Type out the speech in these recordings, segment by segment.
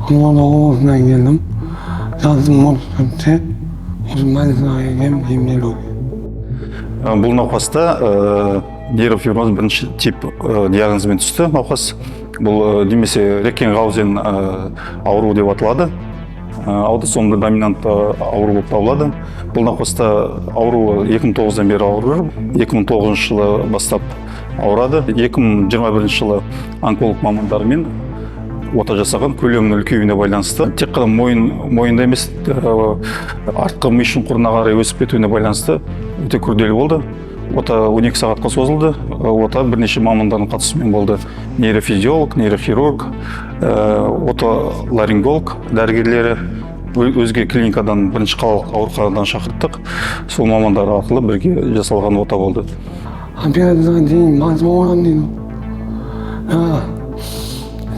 Алматы облысынан келдім. Жаздың отыз осы медицинаға келгенмін, емделуге. Бұл науқаста нейрофиброз бірінші тип диагнозымен түсті науқас. Бұл немесе Реккенгаузен ауруы деп аталады. Аутосомды доминант ауру болып табылады. Бұл науқаста ауруы 2009-дан бері ауырып, 2009 жылы бастап ауырады. 2021 жылы онколог мамандарымен ота жасаған, көлемінің үлкеюіне байланысты. Тек қана мойында емес, артқы ми шұңқырына қарай өсіп кетуіне байланысты өте күрделі болды. Ота 12 сағатқа созылды. Ота бірнеше мамандардың қатысуымен болды. Нейрофизиолог, нейрохирург, отоларинголог дәрігерлері, өзге клиникадан бірінші қалалық ауруханадан шақырттық. Сол мамандар арқылы бірге жасалған ота болды. Операциядан кейін басым ауырам дейді.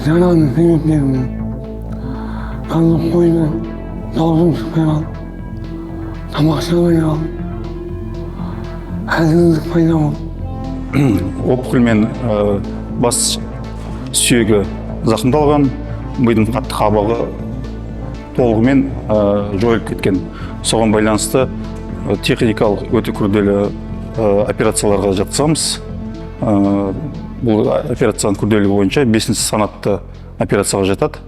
Жараны себептерімен қазір қойды, даусым шықпай қалды, тамақ ішемей қалдым, әлсіздік пайда болды. Опухольмен бас сүйегі зақымдалған, мидың қатты қабығы толығымен жойылып кеткен. Соған байланысты техникалық өте күрделі операцияларға жатқызамыз. Бұл операцияның күрделілігі бойынша 5-ші санатты операцияға жатады.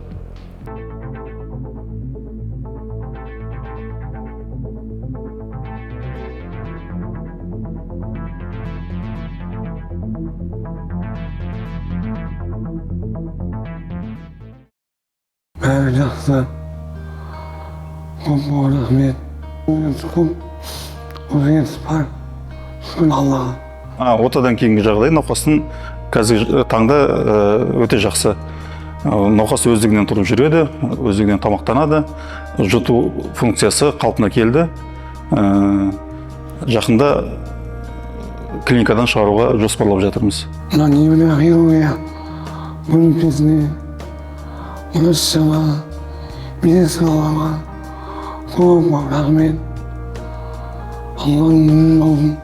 Бәрі жақсы. Көп рахмет. Көп өзгеріс бар. Шүкір Аллаға. Отадан кейінгі жағдай науқастың қазіргі таңда өте жақсы. Науқас өздігінен тұрып жүреді, өздігінен тамақтанады, жұту функциясы қалпына келді. Жақында клиникадан шығаруға жоспарлап жатырмыз. Нейрохирургия бөлімшесіне жұмысшыға, медициналық көп рахмет. Алланың болсын.